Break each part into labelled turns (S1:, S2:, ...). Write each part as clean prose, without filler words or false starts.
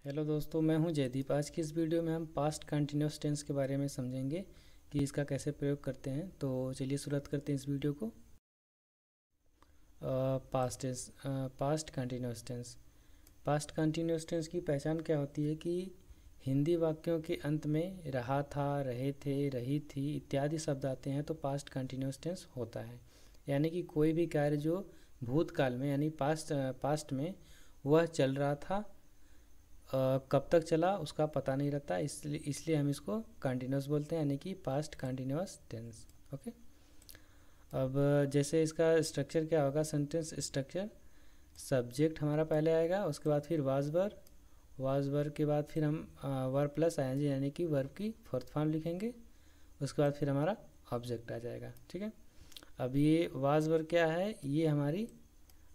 S1: Hello दोस्तों, मैं हूं जयदीप। आज की इस वीडियो में हम पास्ट कंटिन्यूस टेंस के बारे में समझेंगे कि इसका कैसे प्रयोग करते हैं। तो चलिए शुरुआत करते हैं इस वीडियो को। Past continuous tense. Past continuous tense की पहचान क्या होती है कि हिंदी वाक्यों के अंत में रहा था, रहे थे, रही थी इत्यादि शब्द आते हैं तो पास्ट कंटिन्यूस टेंस होता है। यानी कि कोई भी कार्य जो भूतकाल में यानी पास्ट में वह चल रहा था, कब तक चला उसका पता नहीं रहता, इसलिए हम इसको कंटिन्यूस बोलते हैं, यानी कि पास्ट कंटिन्यूस टेंस। ओके। अब जैसे इसका स्ट्रक्चर क्या होगा, सेंटेंस स्ट्रक्चर। सब्जेक्ट हमारा पहले आएगा, उसके बाद फिर वाज वर के बाद फिर हम वर्ब प्लस आईएनजी यानी कि वर्ब की फोर्थ फॉर्म लिखेंगे। उसके बाद फिर हमारा ऑब्जेक्ट आ जाएगा। ठीक है। अब ये वाज वर क्या है, ये हमारी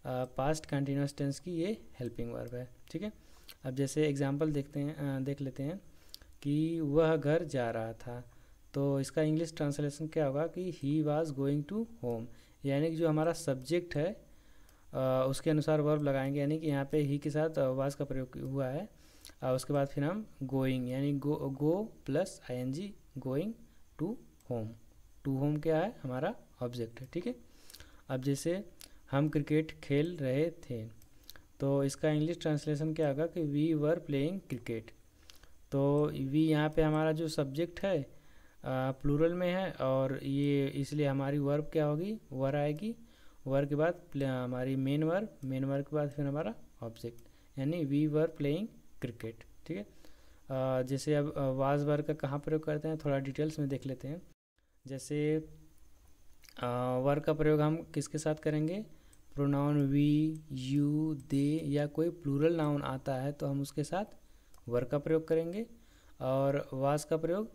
S1: पास्ट कंटिन्यूस टेंस की ये हेल्पिंग वर्ब है। ठीक है। अब जैसे एग्जांपल देख लेते हैं कि वह घर जा रहा था, तो इसका इंग्लिश ट्रांसलेशन क्या होगा कि he was going to home. यानी कि जो हमारा सब्जेक्ट है उसके अनुसार वर्ब लगाएंगे, यानी कि यहाँ पे ही के साथ वाज का प्रयोग हुआ है। उसके बाद फिर हम गोइंग यानी go plus ING, going to home. To home क्या है, हमारा ऑब्जेक्ट है। ठीक है। अब जैसे हम क्रिकेट खेल रहे थे, तो इसका इंग्लिश ट्रांसलेशन क्या होगा कि वी वर प्लेइंग क्रिकेट। तो वी यहाँ पे हमारा जो सब्जेक्ट है प्लूरल में है, और ये इसलिए हमारी वर्ब क्या होगी, वर आएगी। वर के बाद हमारी मेन वर्ब के बाद फिर हमारा ऑब्जेक्ट, यानी वी वर प्लेइंग क्रिकेट। ठीक है। जैसे अब वाज वर का कहाँ प्रयोग करते हैं, थोड़ा डिटेल्स में देख लेते हैं। जैसे वर का प्रयोग हम किसके साथ करेंगे, प्रोनाउन वी, यू, दे या कोई प्लूरल नाउन आता है तो हम उसके साथ वर का प्रयोग करेंगे। और वाज का प्रयोग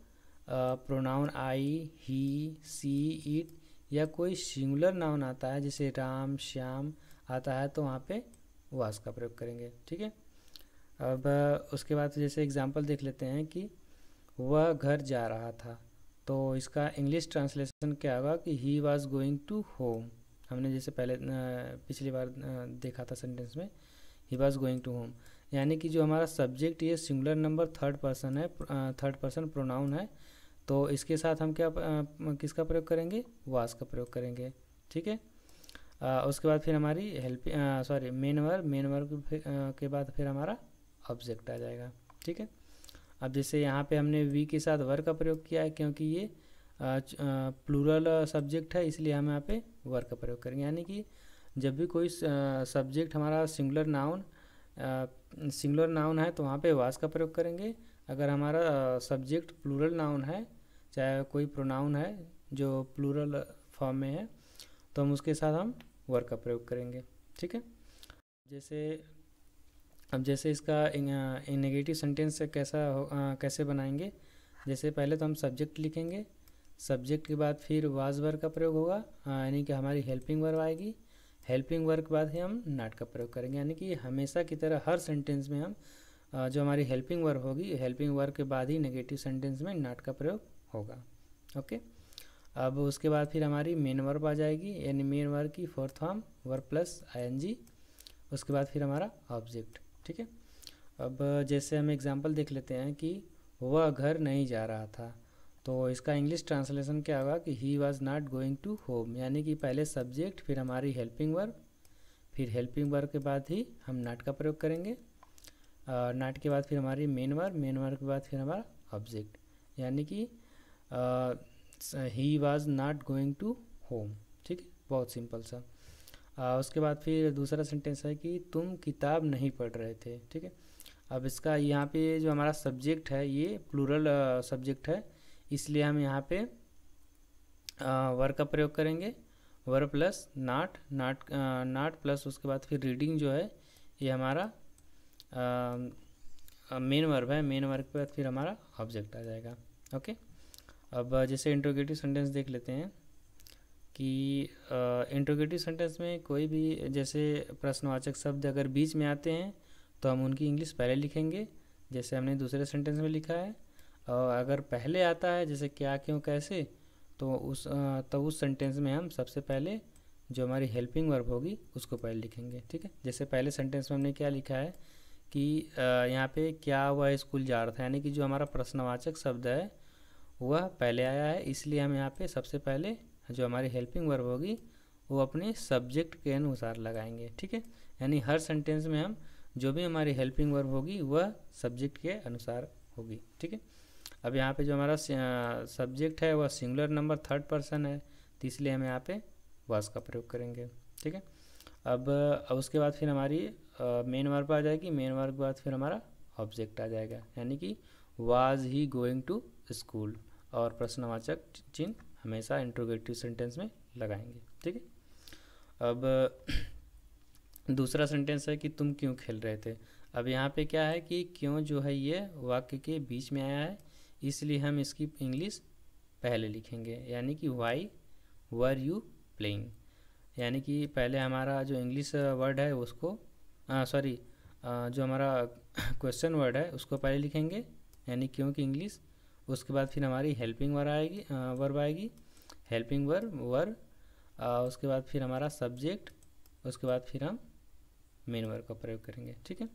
S1: pronoun I, he, C, it या कोई सिंगुलर नाउन आता है जैसे राम, श्याम आता है तो वहाँ पे वाज का प्रयोग करेंगे। ठीक है। अब उसके बाद जैसे एग्जांपल देख लेते हैं कि वह घर जा रहा था, तो इसका इंग्लिश ट्रांसलेशन क्या होगा कि he was going to home. हमने जैसे पहले पिछली बार देखा था सेंटेंस में, he was going to home. यानी कि जो हमारा सब्जेक्ट ये सिंगुलर नंबर थर्ड पर्सन है, थर्ड पर्सन प्रोनाउन है, तो इसके साथ हम क्या किसका प्रयोग करेंगे, वाज का प्रयोग करेंगे। ठीक है। उसके बाद फिर हमारी मेन वर्ब के बाद फिर हमारा ऑब्जेक्ट आ जाएगा। ठीक है। अब जैसे यहाँ पे हमने वी के साथ वर का प्रयोग किया है क्योंकि ये प्लूरल सब्जेक्ट है, इसलिए हम यहाँ पे वर का प्रयोग करेंगे। यानी कि जब भी कोई सब्जेक्ट हमारा सिंगुलर नाउन है तो वहाँ पे वाज का प्रयोग करेंगे। अगर हमारा सब्जेक्ट प्लूरल नाउन है, चाहे कोई प्रोनाउन है जो प्लूरल फॉर्म में है, तो हम उसके साथ हम वर का प्रयोग करेंगे। ठीक है। जैसे इसका नेगेटिव सेंटेंस कैसे बनाएंगे। जैसे पहले तो हम सब्जेक्ट लिखेंगे, सब्जेक्ट के बाद फिर वाज वर्ब का प्रयोग होगा, यानी कि हमारी हेल्पिंग वर्ब आएगी। हेल्पिंग वर्ब के बाद ही हम नॉट का प्रयोग करेंगे, यानी कि हमेशा की तरह हर सेंटेंस में हम जो हमारी हेल्पिंग वर्ब होगी, हेल्पिंग वर्ब के बाद ही नेगेटिव सेंटेंस में नॉट का प्रयोग होगा। ओके। अब उसके बाद फिर हमारी मेन वर्ब आ जाएगी, यानी मेन वर्ब की fourth form verb plus ING, उसके बाद फिर हमारा ऑब्जेक्ट। ठीक है। अब जैसे हम एग्जांपल देख लेते हैं कि वह घर नहीं जा रहा था, तो इसका इंग्लिश ट्रांसलेशन क्या होगा कि he was not going to home. यानी कि पहले सब्जेक्ट फिर हमारी हेल्पिंग वर्ब, फिर हेल्पिंग वर्ब के बाद ही हम नॉट का प्रयोग करेंगे। नॉट के बाद फिर हमारी मेन वर्ब के बाद फिर हमारा ऑब्जेक्ट, यानी कि he was not going to home. ठीक है, बहुत सिंपल सा। उसके बाद फिर दूसरा सेंटेंस है कि तुम किताब नहीं पढ़ रहे थे। ठीक है। अब इसका यहाँ पे जो हमारा सब्जेक्ट है ये प्लूरल सब्जेक्ट है, इसलिए हम यहाँ पे वर का प्रयोग करेंगे। वर प्लस नॉट प्लस उसके बाद फिर रीडिंग जो है ये हमारा मेन वर्ब है। मेन वर्ब के बाद फिर हमारा ऑब्जेक्ट आ जाएगा। ओके। अब जैसे इंट्रोगेटिव सेंटेंस देख लेते हैं कि इंट्रोगेटिव सेंटेंस में कोई भी जैसे प्रश्नवाचक शब्द अगर बीच में आते हैं तो हम उनकी इंग्लिश पहले लिखेंगे, जैसे हमने दूसरे सेंटेंस में लिखा है। और अगर पहले आता है जैसे क्या, क्यों, कैसे, तो उस सेंटेंस में हम सबसे पहले जो हमारी हेल्पिंग वर्ब होगी उसको पहले लिखेंगे। ठीक है। जैसे पहले सेंटेंस में हमने क्या लिखा है कि यहाँ पे क्या वह स्कूल जा रहा था, यानी कि जो हमारा प्रश्नवाचक शब्द है वह पहले आया है, इसलिए हम यहाँ पे सबसे पहले जो हमारी हेल्पिंग वर्ब होगी वो अपने सब्जेक्ट के अनुसार लगाएंगे। ठीक है, यानी हर सेंटेंस में हम जो भी हमारी हेल्पिंग वर्ब होगी वह सब्जेक्ट के अनुसार होगी। ठीक है, अब यहाँ पे जो हमारा सब्जेक्ट है वह सिंगुलर नंबर थर्ड पर्सन है, तो इसलिए हम यहाँ पे वाज का प्रयोग करेंगे। ठीक है, अब उसके बाद फिर हमारी मेन वर्ब आ जाएगी, मेन वर्ब के बाद फिर हमारा ऑब्जेक्ट आ जाएगा, यानी कि was he going to school, और प्रश्नवाचक चिन्ह हमेशा इंट्रोगेटिव सेंटेंस में लगाएंगे। ठीक है, अब दूसरा सेंटेंस है कि तुम क्यों खेल रहे थे। अब यहाँ पे क्या है कि क्यों जो है ये वाक्य के बीच में आया है, इसलिए हम इसकी इंग्लिश पहले लिखेंगे, यानी कि वाई वर यू प्लेइंग, यानी कि पहले हमारा जो इंग्लिश वर्ड है उसको जो हमारा क्वेश्चन वर्ड है उसको पहले लिखेंगे, यानी क्यों की इंग्लिश। उसके बाद फिर हमारी हेल्पिंग वर्ब आएगी, हेल्पिंग वर्ब उसके बाद फिर हमारा सब्जेक्ट, उसके बाद फिर हम मेन वर्ब का प्रयोग करेंगे। ठीक है,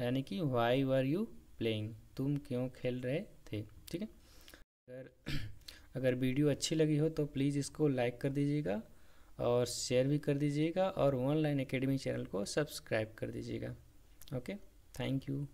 S1: यानी कि वाई वर यू प्लेइंग, तुम क्यों खेल रहे थे। ठीक है, अगर वीडियो अच्छी लगी हो तो प्लीज़ इसको लाइक कर दीजिएगा और शेयर भी कर दीजिएगा, और ऑनलाइन एकेडमी चैनल को सब्सक्राइब कर दीजिएगा। Okay, thank you.